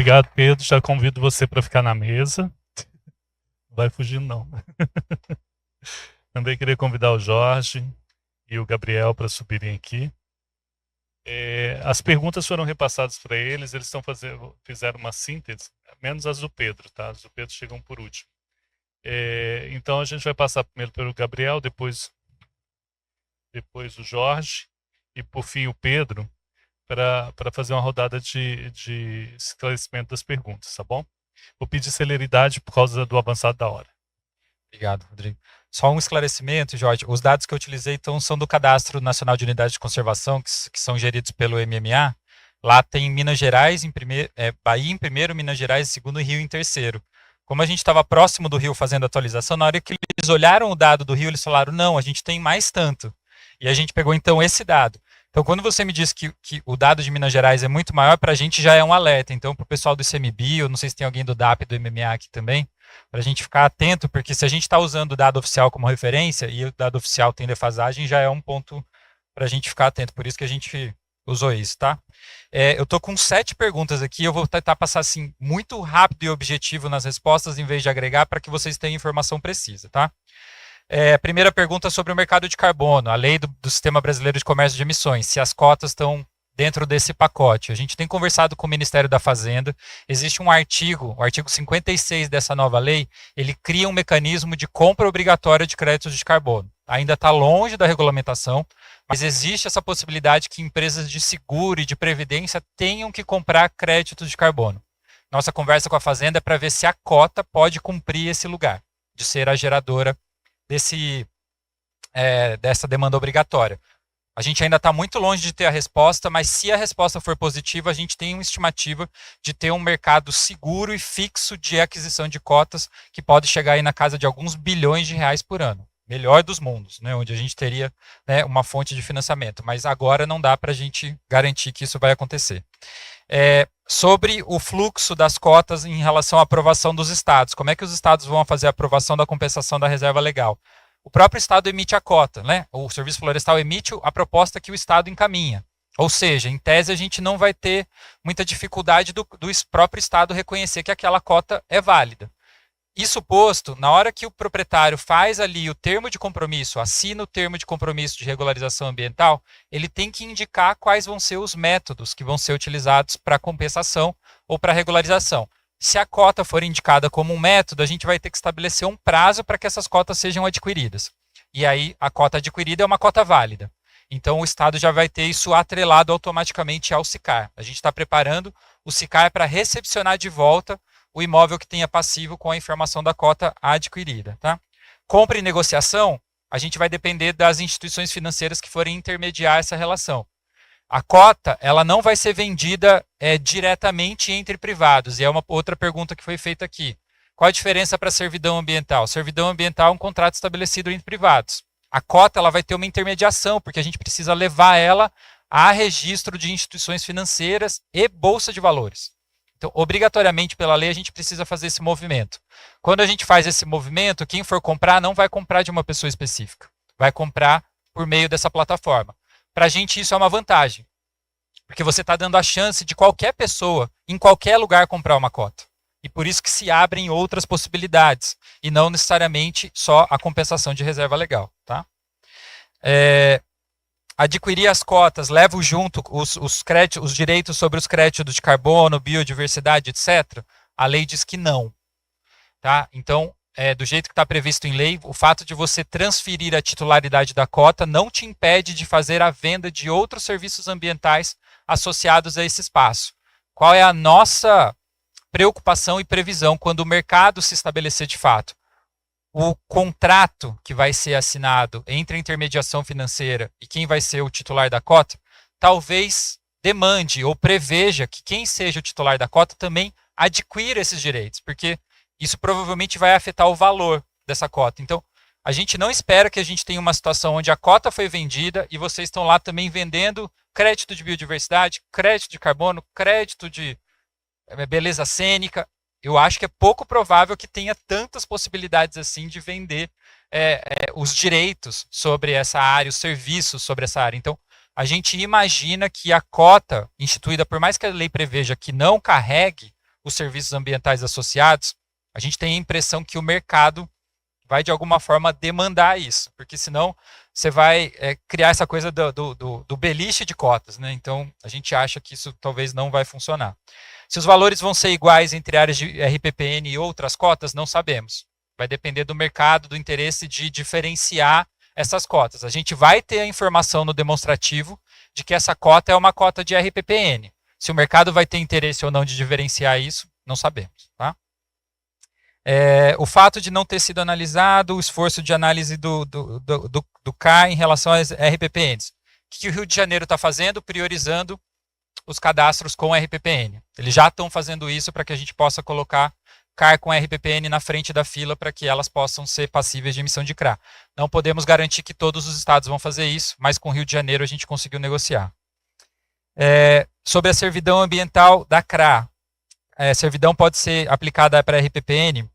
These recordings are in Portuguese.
Obrigado, Pedro. Já convido você para ficar na mesa. Não vai fugir, não. Também queria convidar o Jorge e o Gabriel para subirem aqui. As perguntas foram repassadas para eles fizeram uma síntese, menos as do Pedro, tá? As do Pedro chegam por último. Então a gente vai passar primeiro pelo Gabriel, depois o Jorge e por fim o Pedro, para fazer uma rodada de esclarecimento das perguntas, tá bom? Vou pedir celeridade por causa do avançado da hora. Obrigado, Rodrigo. Só um esclarecimento, Jorge. Os dados que eu utilizei então, são do Cadastro Nacional de Unidades de Conservação, que são geridos pelo MMA. Lá tem Minas Gerais, Bahia em primeiro, Minas Gerais em segundo e Rio em terceiro. Como a gente estava próximo do Rio fazendo atualização, na hora que eles olharam o dado do Rio, eles falaram, não, a gente tem mais tanto. E a gente pegou então esse dado. Então, quando você me diz que o dado de Minas Gerais é muito maior, para a gente já é um alerta. Então, para o pessoal do ICMBio, não sei se tem alguém do DAP e do MMA aqui também, para a gente ficar atento, porque se a gente está usando o dado oficial como referência e o dado oficial tem defasagem, já é um ponto para a gente ficar atento. Por isso que a gente usou isso, tá? Eu estou com 7 perguntas aqui, eu vou tentar passar assim muito rápido e objetivo nas respostas, em vez de agregar, para que vocês tenham informação precisa, tá? A primeira pergunta é sobre o mercado de carbono, a lei do Sistema Brasileiro de Comércio de Emissões, se as cotas estão dentro desse pacote. A gente tem conversado com o Ministério da Fazenda, existe um artigo, o artigo 56 dessa nova lei, ele cria um mecanismo de compra obrigatória de créditos de carbono. Ainda está longe da regulamentação, mas existe essa possibilidade que empresas de seguro e de previdência tenham que comprar créditos de carbono. Nossa conversa com a Fazenda é para ver se a cota pode cumprir esse lugar, de ser a geradora dessa demanda obrigatória. A gente ainda está muito longe de ter a resposta, mas se a resposta for positiva, a gente tem uma estimativa de ter um mercado seguro e fixo de aquisição de cotas que pode chegar aí na casa de alguns bilhões de reais por ano. Melhor dos mundos, né, onde a gente teria, né, uma fonte de financiamento. Mas agora não dá para a gente garantir que isso vai acontecer. Sobre o fluxo das cotas em relação à aprovação dos estados. Como é que os estados vão fazer a aprovação da compensação da reserva legal? O próprio estado emite a cota, né? O Serviço Florestal emite a proposta que o estado encaminha. Ou seja, em tese a gente não vai ter muita dificuldade do próprio estado reconhecer que aquela cota é válida. Isso posto, na hora que o proprietário faz ali o termo de compromisso, assina o termo de compromisso de regularização ambiental, ele tem que indicar quais vão ser os métodos que vão ser utilizados para compensação ou para regularização. Se a cota for indicada como um método, a gente vai ter que estabelecer um prazo para que essas cotas sejam adquiridas. E aí, a cota adquirida é uma cota válida. Então, o Estado já vai ter isso atrelado automaticamente ao SICAR. A gente está preparando o SICAR para recepcionar de volta o imóvel que tenha passivo com a informação da cota adquirida. Tá? Compra e negociação, a gente vai depender das instituições financeiras que forem intermediar essa relação. A cota, ela não vai ser vendida diretamente entre privados, e é uma outra pergunta que foi feita aqui. Qual a diferença para a servidão ambiental? Servidão ambiental é um contrato estabelecido entre privados. A cota, ela vai ter uma intermediação, porque a gente precisa levar ela a registro de instituições financeiras e bolsa de valores. Então, obrigatoriamente, pela lei, a gente precisa fazer esse movimento. Quando a gente faz esse movimento, quem for comprar não vai comprar de uma pessoa específica. Vai comprar por meio dessa plataforma. Para a gente, isso é uma vantagem. Porque você está dando a chance de qualquer pessoa, em qualquer lugar, comprar uma cota. E por isso que se abrem outras possibilidades. E não necessariamente só a compensação de reserva legal. Tá? Adquirir as cotas, levo junto os direitos sobre os créditos de carbono, biodiversidade, etc. A lei diz que não. Tá? Então, do jeito que está previsto em lei, o fato de você transferir a titularidade da cota não te impede de fazer a venda de outros serviços ambientais associados a esse espaço. Qual é a nossa preocupação e previsão quando o mercado se estabelecer de fato? O contrato que vai ser assinado entre a intermediação financeira e quem vai ser o titular da cota, talvez demande ou preveja que quem seja o titular da cota também adquira esses direitos, porque isso provavelmente vai afetar o valor dessa cota. Então, a gente não espera que a gente tenha uma situação onde a cota foi vendida e vocês estão lá também vendendo crédito de biodiversidade, crédito de carbono, crédito de beleza cênica. Eu acho que é pouco provável que tenha tantas possibilidades assim de vender os direitos sobre essa área, os serviços sobre essa área. Então, a gente imagina que a cota instituída, por mais que a lei preveja que não carregue os serviços ambientais associados, a gente tem a impressão que o mercado vai de alguma forma demandar isso, porque senão você vai criar essa coisa do beliche de cotas, né? Então a gente acha que isso talvez não vai funcionar. Se os valores vão ser iguais entre áreas de RPPN e outras cotas, não sabemos. Vai depender do mercado, do interesse de diferenciar essas cotas. A gente vai ter a informação no demonstrativo de que essa cota é uma cota de RPPN. Se o mercado vai ter interesse ou não de diferenciar isso, não sabemos, tá? O fato de não ter sido analisado, o esforço de análise do CA em relação às RPPNs. O que o Rio de Janeiro está fazendo? Priorizando os cadastros com RPPN. Eles já estão fazendo isso para que a gente possa colocar CAR com RPPN na frente da fila para que elas possam ser passíveis de emissão de CRA. Não podemos garantir que todos os estados vão fazer isso, mas com o Rio de Janeiro a gente conseguiu negociar. Sobre a servidão ambiental da CRA. Servidão pode ser aplicada para RPPN?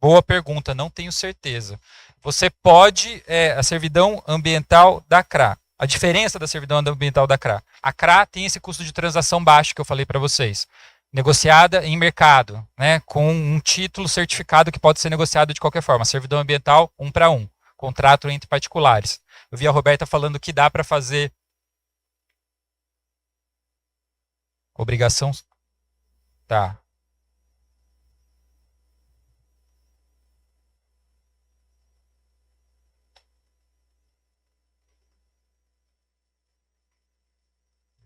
Boa pergunta, não tenho certeza. Você pode, a servidão ambiental da CRA. A diferença da servidão ambiental da CRA. A CRA tem esse custo de transação baixo que eu falei para vocês. Negociada em mercado, né, com um título certificado que pode ser negociado de qualquer forma. Servidão ambiental, 1 para 1. Contrato entre particulares. Eu vi a Roberta falando que dá para fazer obrigação. Tá.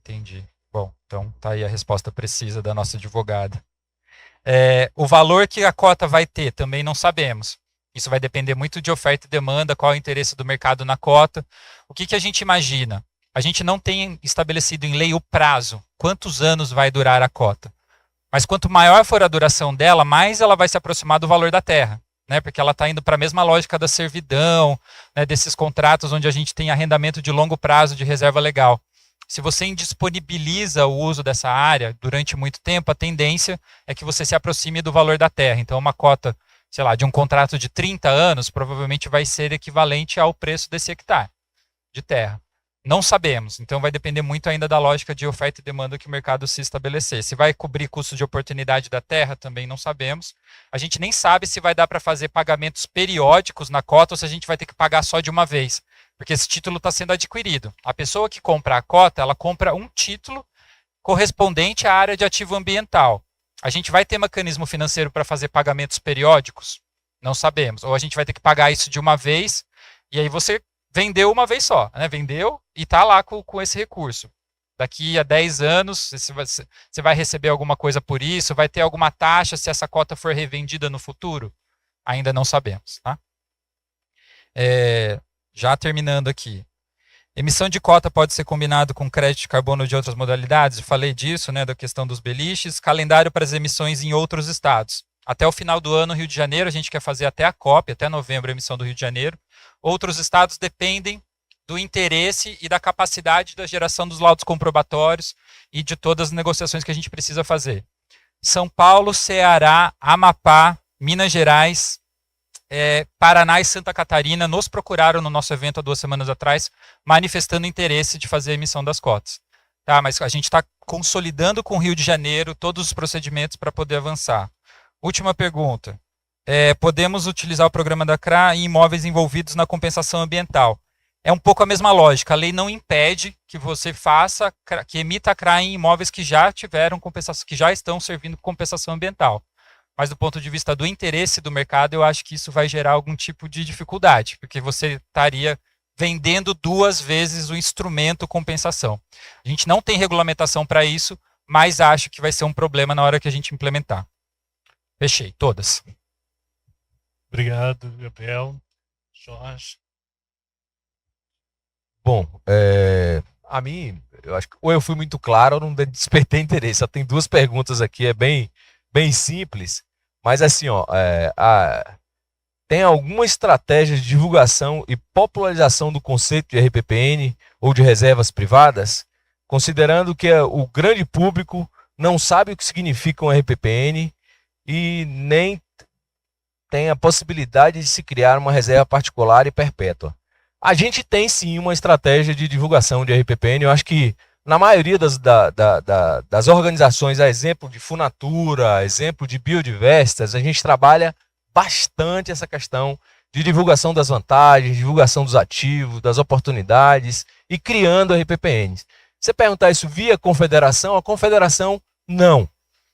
Entendi. Bom, então tá aí a resposta precisa da nossa advogada. O valor que a cota vai ter também não sabemos. Isso vai depender muito de oferta e demanda, qual é o interesse do mercado na cota. O que a gente imagina? A gente não tem estabelecido em lei o prazo, quantos anos vai durar a cota. Mas quanto maior for a duração dela, mais ela vai se aproximar do valor da terra. Né, porque ela está indo para a mesma lógica da servidão, né, desses contratos onde a gente tem arrendamento de longo prazo de reserva legal. Se você indisponibiliza o uso dessa área durante muito tempo, a tendência é que você se aproxime do valor da terra. Então, uma cota, sei lá, de um contrato de 30 anos, provavelmente vai ser equivalente ao preço desse hectare de terra. Não sabemos, então vai depender muito ainda da lógica de oferta e demanda que o mercado se estabelecer. Se vai cobrir custo de oportunidade da terra, também não sabemos. A gente nem sabe se vai dar para fazer pagamentos periódicos na cota ou se a gente vai ter que pagar só de uma vez. Porque esse título está sendo adquirido. A pessoa que compra a cota, ela compra um título correspondente à área de ativo ambiental. A gente vai ter mecanismo financeiro para fazer pagamentos periódicos? Não sabemos. Ou a gente vai ter que pagar isso de uma vez, e aí você vendeu uma vez só, né? Vendeu e está lá com esse recurso. Daqui a 10 anos, você vai receber alguma coisa por isso? Vai ter alguma taxa se essa cota for revendida no futuro? Ainda não sabemos, tá? Já terminando aqui. Emissão de cota pode ser combinado com crédito de carbono de outras modalidades? Eu falei disso, né, da questão dos beliches. Calendário para as emissões em outros estados. Até o final do ano, Rio de Janeiro, a gente quer fazer até a COP, até novembro, a emissão do Rio de Janeiro. Outros estados dependem do interesse e da capacidade da geração dos laudos comprobatórios e de todas as negociações que a gente precisa fazer. São Paulo, Ceará, Amapá, Minas Gerais, Paraná e Santa Catarina nos procuraram no nosso evento há 2 semanas atrás, manifestando interesse de fazer a emissão das cotas. Tá, mas a gente está consolidando com o Rio de Janeiro todos os procedimentos para poder avançar. Última pergunta. Podemos utilizar o programa da CRA em imóveis envolvidos na compensação ambiental? É um pouco a mesma lógica. A lei não impede que você faça, que emita a CRA em imóveis que já tiveram compensação, que já estão servindo compensação ambiental. Mas do ponto de vista do interesse do mercado, eu acho que isso vai gerar algum tipo de dificuldade, porque você estaria vendendo 2 vezes o instrumento compensação. A gente não tem regulamentação para isso, mas acho que vai ser um problema na hora que a gente implementar. Fechei, todas. Obrigado, Gabriel. Jorge. Bom, a mim, eu acho que ou eu fui muito claro ou não despertei interesse. Só tem 2 perguntas aqui, é bem simples, mas assim, tem alguma estratégia de divulgação e popularização do conceito de RPPN ou de reservas privadas, considerando que o grande público não sabe o que significa um RPPN e nem tem a possibilidade de se criar uma reserva particular e perpétua. A gente tem sim uma estratégia de divulgação de RPPN, eu acho que na maioria das organizações, a exemplo de Funatura, a exemplo de Biodiversitas, a gente trabalha bastante essa questão de divulgação das vantagens, divulgação dos ativos, das oportunidades e criando RPPNs. Você perguntar isso via confederação, a confederação não.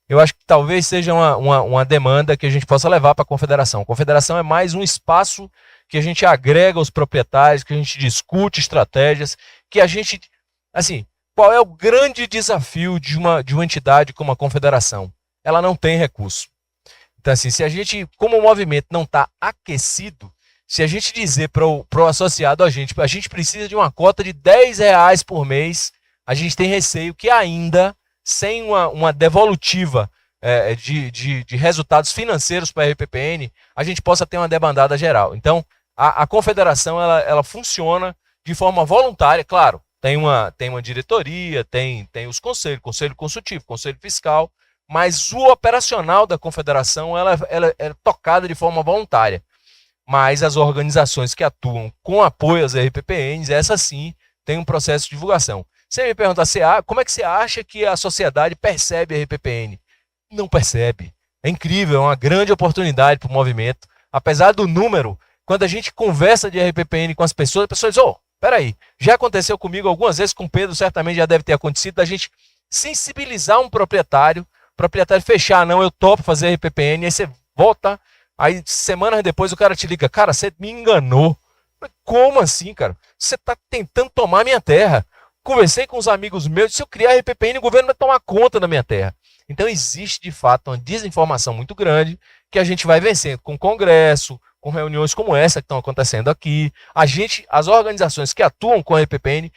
Eu acho que talvez seja uma demanda que a gente possa levar para a confederação. A confederação é mais um espaço que a gente agrega os proprietários, que a gente discute estratégias, que a gente, assim, qual é o grande desafio de uma entidade como a confederação? Ela não tem recurso. Então, assim, se a gente, como movimento, não está aquecido, se a gente dizer para o associado a gente precisa de uma cota de R$10 por mês, a gente tem receio que ainda, sem uma devolutiva de resultados financeiros para a RPPN, a gente possa ter uma debandada geral. Então, a confederação ela funciona de forma voluntária, claro, tem uma diretoria, tem os conselhos, conselho consultivo, conselho fiscal, mas o operacional da confederação ela é tocada de forma voluntária. Mas as organizações que atuam com apoio às RPPNs, essas sim, têm um processo de divulgação. Você me pergunta, como é que você acha que a sociedade percebe a RPPN? Não percebe. É incrível, é uma grande oportunidade para o movimento. Apesar do número, quando a gente conversa de RPPN com as pessoas dizem, peraí, já aconteceu comigo algumas vezes, com o Pedro certamente já deve ter acontecido, da gente sensibilizar um proprietário fechar, não, eu topo fazer RPPN, aí você volta, aí semanas depois o cara te liga, cara, você me enganou. Como assim, cara? Você está tentando tomar minha terra. Conversei com os amigos meus, se eu criar RPPN, o governo vai tomar conta da minha terra. Então existe, de fato, uma desinformação muito grande que a gente vai vencendo com o Congresso, com reuniões como essa que estão acontecendo aqui. As organizações que atuam com a RPPN,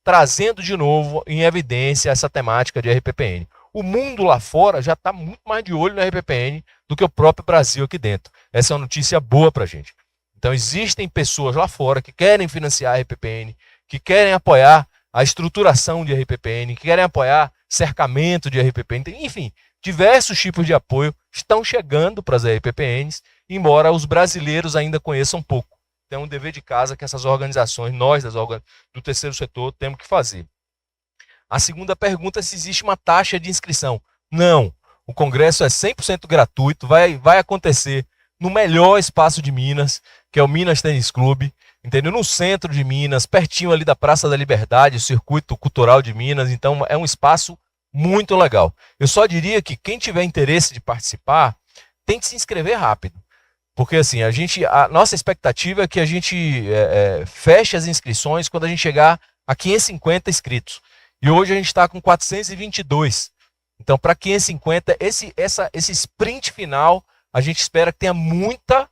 trazendo de novo em evidência essa temática de RPPN. O mundo lá fora já está muito mais de olho na RPPN do que o próprio Brasil aqui dentro. Essa é uma notícia boa para a gente. Então existem pessoas lá fora que querem financiar a RPPN, que querem apoiar a estruturação de RPPN, que querem apoiar cercamento de RPPN, enfim, diversos tipos de apoio estão chegando para as RPPNs, embora os brasileiros ainda conheçam pouco. Então é um dever de casa que essas organizações, nós do terceiro setor, temos que fazer. A segunda pergunta é se existe uma taxa de inscrição. Não, o congresso é 100% gratuito, vai acontecer no melhor espaço de Minas, que é o Minas Tênis Clube, entendeu? No centro de Minas, pertinho ali da Praça da Liberdade, o Circuito Cultural de Minas, então é um espaço muito legal. Eu só diria que quem tiver interesse de participar, tem que se inscrever rápido. Porque assim, a nossa expectativa é que a gente feche as inscrições quando a gente chegar a 550 inscritos. E hoje a gente está com 422. Então, para 550, esse sprint final, a gente espera que tenha muita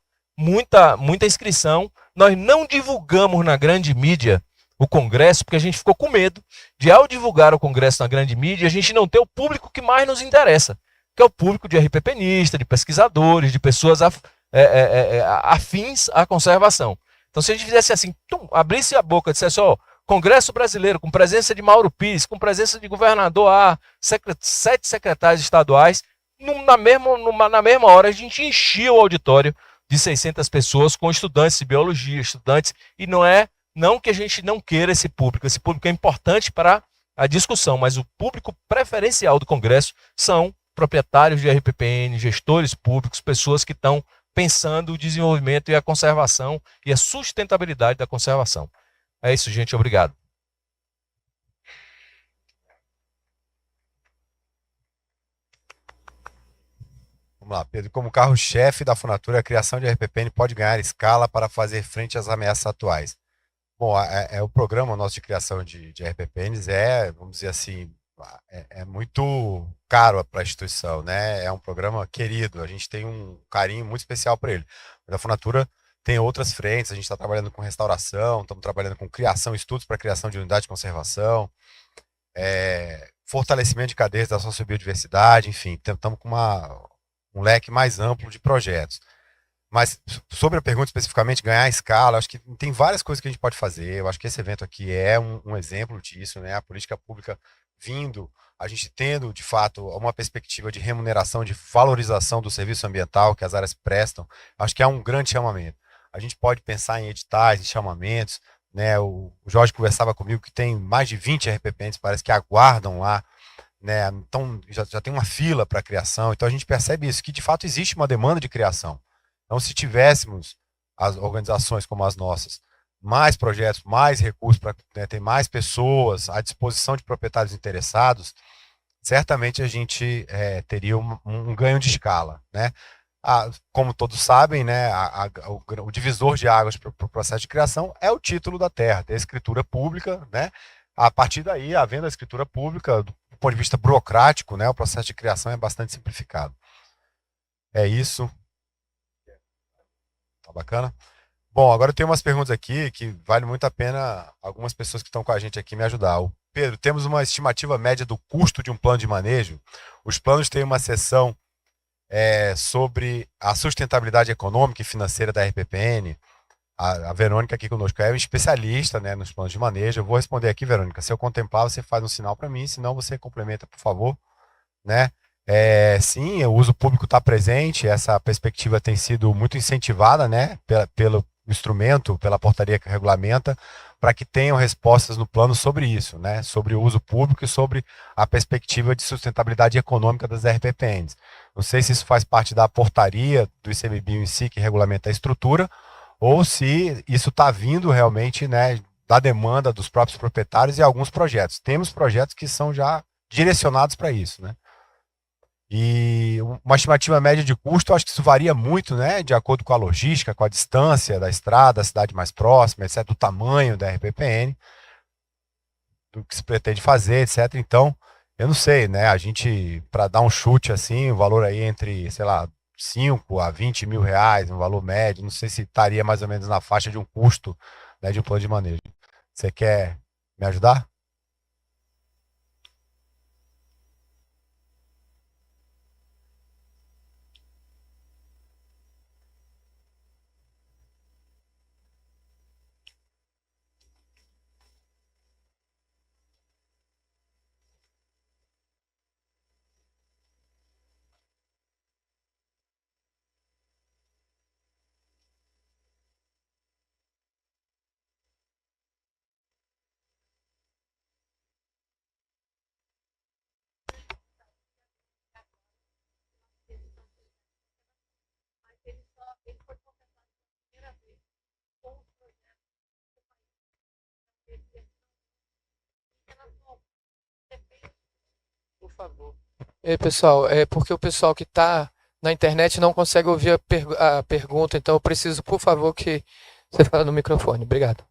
inscrição. Nós não divulgamos na grande mídia o Congresso, porque a gente ficou com medo de, ao divulgar o Congresso na grande mídia, a gente não ter o público que mais nos interessa, que é o público de RPPNista, de pesquisadores, de pessoas afins à conservação. Então, se a gente fizesse assim, abrisse a boca e dissesse, Congresso Brasileiro, com presença de Mauro Pires, com presença de governador A, 7 secretários estaduais, na mesma hora a gente enchia o auditório de 600 pessoas com estudantes de biologia, e não que a gente não queira esse público é importante para a discussão, mas o público preferencial do Congresso são proprietários de RPPN, gestores públicos, pessoas que estão pensando o desenvolvimento e a conservação e a sustentabilidade da conservação. É isso, gente. Obrigado. Vamos lá, Pedro. Como carro-chefe da Funatura, a criação de RPPN pode ganhar escala para fazer frente às ameaças atuais. Bom, o programa nosso de criação de RPPNs vamos dizer assim, é muito caro para a instituição, né? É um programa querido, a gente tem um carinho muito especial por ele. A Funatura tem outras frentes, a gente está trabalhando com restauração, estamos trabalhando com criação, estudos para criação de unidade de conservação, fortalecimento de cadeias da sociobiodiversidade, enfim, estamos com um leque mais amplo de projetos. Mas sobre a pergunta especificamente, ganhar escala, acho que tem várias coisas que a gente pode fazer, eu acho que esse evento aqui é um exemplo disso, né? A política pública vindo, a gente tendo, de fato, uma perspectiva de remuneração, de valorização do serviço ambiental que as áreas prestam, acho que é um grande chamamento. A gente pode pensar em editais, em chamamentos, né? O Jorge conversava comigo que tem mais de 20 RPPNs, parece que aguardam lá, né? Então já tem uma fila para criação. Então a gente percebe isso, que de fato existe uma demanda de criação. Então, se tivéssemos as organizações como as nossas, mais projetos, mais recursos para, né, ter mais pessoas à disposição de proprietários interessados, certamente a gente teria um ganho de escala, né? Como todos sabem, né, o divisor de águas para o processo de criação é o título da terra, ter a escritura pública, né? A partir daí, havendo a escritura pública, do ponto de vista burocrático, né, o processo de criação é bastante simplificado. É isso. Tá bacana? Bom, agora eu tenho umas perguntas aqui que vale muito a pena algumas pessoas que estão com a gente aqui me ajudar. Pedro, temos uma estimativa média do custo de um plano de manejo? Os planos têm uma seção sobre a sustentabilidade econômica e financeira da RPPN. A Verônica aqui conosco é um especialista, né, nos planos de manejo. Eu vou responder aqui, Verônica. Se eu contemplar, você faz um sinal para mim, senão você complementa, por favor, né? Sim, o uso público está presente, essa perspectiva tem sido muito incentivada, né, pelo instrumento, pela portaria que regulamenta, para que tenham respostas no plano sobre isso, né, sobre o uso público e sobre a perspectiva de sustentabilidade econômica das RPPNs. Não sei se isso faz parte da portaria do ICMBio em si, que regulamenta a estrutura, ou se isso está vindo realmente, né, da demanda dos próprios proprietários e alguns projetos. Temos projetos que são já direcionados para isso, né? E uma estimativa média de custo, eu acho que isso varia muito, né, de acordo com a logística, com a distância da estrada, a cidade mais próxima, etc., do tamanho da RPPN, do que se pretende fazer, etc. Então, eu não sei, né, a gente, para dar um chute assim, o valor aí entre, sei lá, 5 a 20 mil reais, um valor médio, não sei se estaria mais ou menos na faixa de um custo, né, de um plano de manejo. Você quer me ajudar? Por favor. Pessoal, é porque o pessoal que está na internet não consegue ouvir a pergunta, então eu preciso, por favor, que você fale no microfone. Obrigado.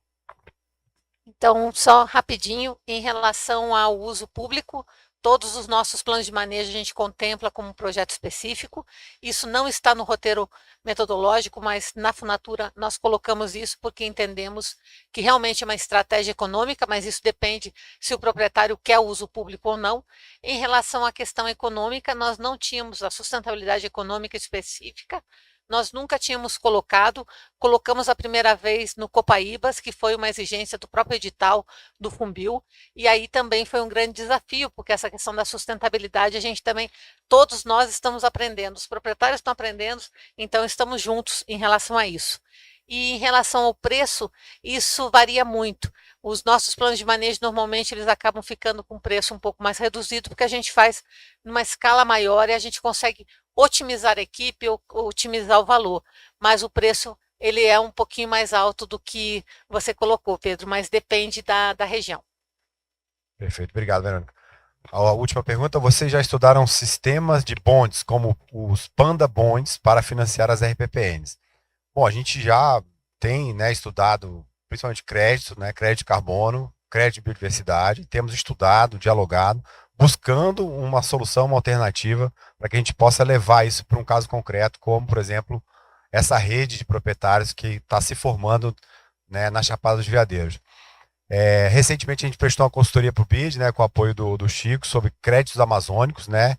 Então, só rapidinho, em relação ao uso público, todos os nossos planos de manejo a gente contempla como um projeto específico. Isso não está no roteiro metodológico, mas na Funatura nós colocamos isso porque entendemos que realmente é uma estratégia econômica, mas isso depende se o proprietário quer o uso público ou não. Em relação à questão econômica, nós não tínhamos a sustentabilidade econômica específica, nós nunca tínhamos colocamos a primeira vez no Copaíbas, que foi uma exigência do próprio edital do Funbil, e aí também foi um grande desafio, porque essa questão da sustentabilidade, a gente também, todos nós estamos aprendendo, os proprietários estão aprendendo, então estamos juntos em relação a isso. E em relação ao preço, isso varia muito. Os nossos planos de manejo, normalmente, eles acabam ficando com um preço um pouco mais reduzido, porque a gente faz numa escala maior e a gente consegue otimizar a equipe ou otimizar o valor. Mas o preço, ele é um pouquinho mais alto do que você colocou, Pedro, mas depende da região. Perfeito, obrigado, Verônica. A última pergunta, vocês já estudaram sistemas de bonds, como os Panda Bonds, para financiar as RPPNs? Bom, a gente já tem, né, estudado principalmente crédito, né, crédito de carbono, crédito de biodiversidade, temos estudado, dialogado, buscando uma solução, uma alternativa, para que a gente possa levar isso para um caso concreto, como, por exemplo, essa rede de proprietários que está se formando, né, na Chapada dos Veadeiros. Recentemente a gente prestou uma consultoria para o BID, né, com o apoio do Chico, sobre créditos amazônicos, né?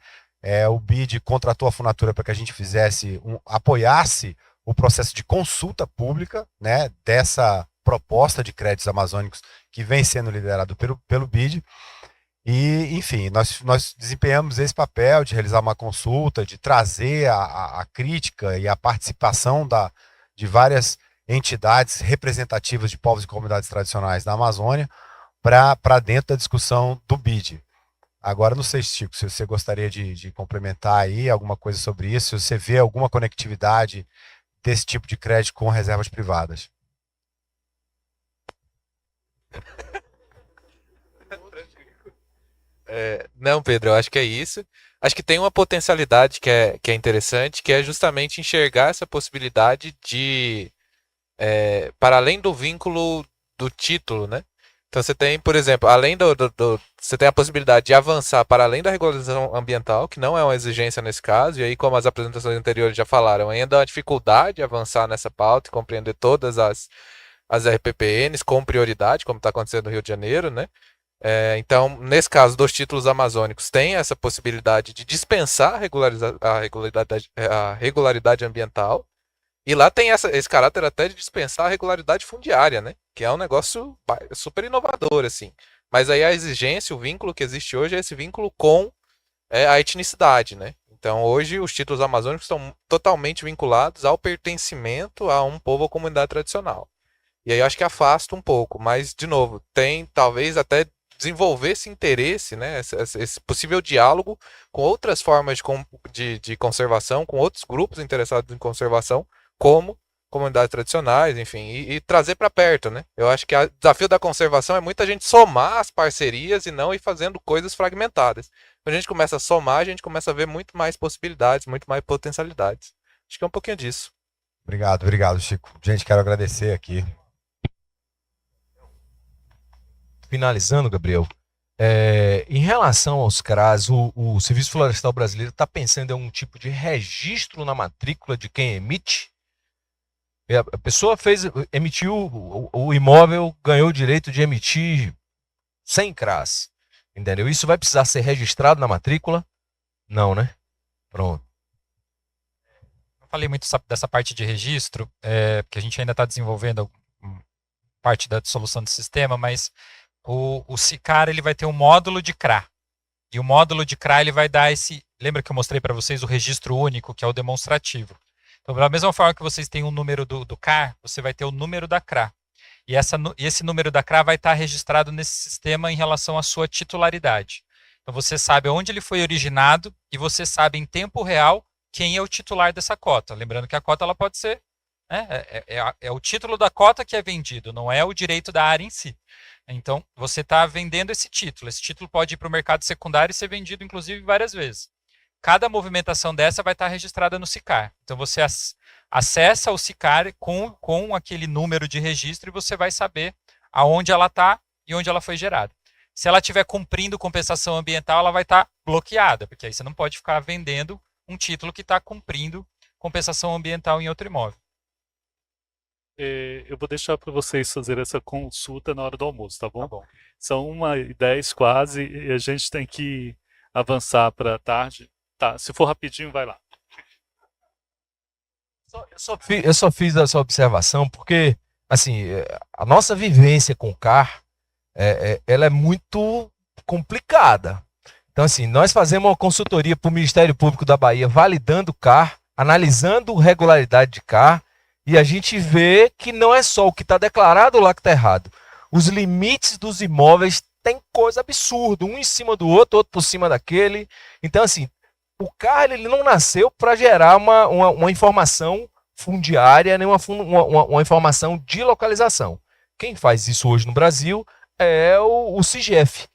O BID contratou a Funatura para que a gente apoiasse o processo de consulta pública, né, dessa proposta de créditos amazônicos que vem sendo liderado pelo BID. E, enfim, nós desempenhamos esse papel de realizar uma consulta, de trazer a crítica e a participação de várias entidades representativas de povos e comunidades tradicionais da Amazônia para dentro da discussão do BID. Agora, não sei, Chico, se você gostaria de complementar aí alguma coisa sobre isso, se você vê alguma conectividade desse tipo de crédito com reservas privadas. Não, Pedro, eu acho que é isso. Acho que tem uma potencialidade que é interessante, que é justamente enxergar essa possibilidade de, para além do vínculo do título, né? Então você tem, por exemplo, além você tem a possibilidade de avançar para além da regularização ambiental, que não é uma exigência nesse caso, e aí, como as apresentações anteriores já falaram, ainda é uma dificuldade de avançar nessa pauta e compreender todas as RPPNs com prioridade, como está acontecendo no Rio de Janeiro, né? Então, nesse caso dos títulos amazônicos, tem essa possibilidade de dispensar a regularidade ambiental, e lá tem esse caráter até de dispensar a regularidade fundiária, né? Que é um negócio super inovador, assim. Mas aí a exigência, o vínculo que existe hoje é esse vínculo com a etnicidade, né? Então, hoje, os títulos amazônicos estão totalmente vinculados ao pertencimento a um povo ou comunidade tradicional. E aí eu acho que afasta um pouco, mas, de novo, tem talvez até desenvolver esse interesse, né, esse possível diálogo com outras formas de conservação, com outros grupos interessados em conservação, como comunidades tradicionais, enfim, e trazer para perto, né? Eu acho que o desafio da conservação é muita gente somar as parcerias e não ir fazendo coisas fragmentadas. Quando a gente começa a somar, a gente começa a ver muito mais possibilidades, muito mais potencialidades. Acho que é um pouquinho disso. Obrigado, Chico. Gente, quero agradecer aqui. Finalizando, Gabriel, em relação aos CRAs, o Serviço Florestal Brasileiro está pensando em um tipo de registro na matrícula de quem emite? A pessoa emitiu o imóvel, ganhou o direito de emitir 100 CRAs, entendeu? Isso vai precisar ser registrado na matrícula? Não, né? Pronto. Eu falei muito dessa parte de registro, porque a gente ainda está desenvolvendo parte da solução do sistema, mas o SICAR ele vai ter um módulo de CRA. E o módulo de CRA ele vai dar esse... Lembra que eu mostrei para vocês o registro único, que é o demonstrativo? Então, da mesma forma que vocês têm o número do CAR, você vai ter o número da CRA. E esse número da CRA vai estar registrado nesse sistema em relação à sua titularidade. Então, você sabe onde ele foi originado e você sabe em tempo real quem é o titular dessa cota. Lembrando que a cota ela pode ser... Né, é o título da cota que é vendido, não é o direito da área em si. Então, você está vendendo esse título. Esse título pode ir para o mercado secundário e ser vendido, inclusive, várias vezes. Cada movimentação dessa vai estar registrada no SICAR. Então, você acessa o SICAR com aquele número de registro e você vai saber aonde ela está e onde ela foi gerada. Se ela estiver cumprindo compensação ambiental, ela vai estar bloqueada, porque aí você não pode ficar vendendo um título que está cumprindo compensação ambiental em outro imóvel. Eu vou deixar para vocês fazerem essa consulta na hora do almoço, tá bom? Tá bom. São 1h10 quase e a gente tem que avançar para tarde. Tá, se for rapidinho, vai lá. Eu só fiz essa observação porque, assim, a nossa vivência com o CAR, ela é muito complicada. Então, assim, nós fazemos uma consultoria para o Ministério Público da Bahia validando o CAR, analisando regularidade de CAR, e a gente vê que não é só o que está declarado lá que está errado. Os limites dos imóveis tem coisa absurda, um em cima do outro por cima daquele. Então, assim, o CAR ele não nasceu para gerar uma informação fundiária, nem uma informação de localização. Quem faz isso hoje no Brasil é o SIGEF,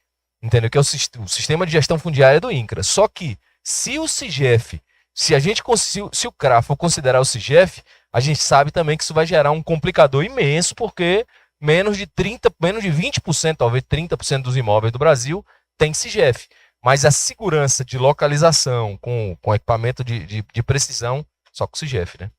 entendeu? Que é o Sistema de Gestão Fundiária do INCRA. Só que, se o SIGEF, se o CRA for considerar o SIGEF, a gente sabe também que isso vai gerar um complicador imenso, porque menos de 20%, talvez 30% dos imóveis do Brasil tem SIGEF. Mas a segurança de localização com equipamento de precisão, só com o SIGEF, né?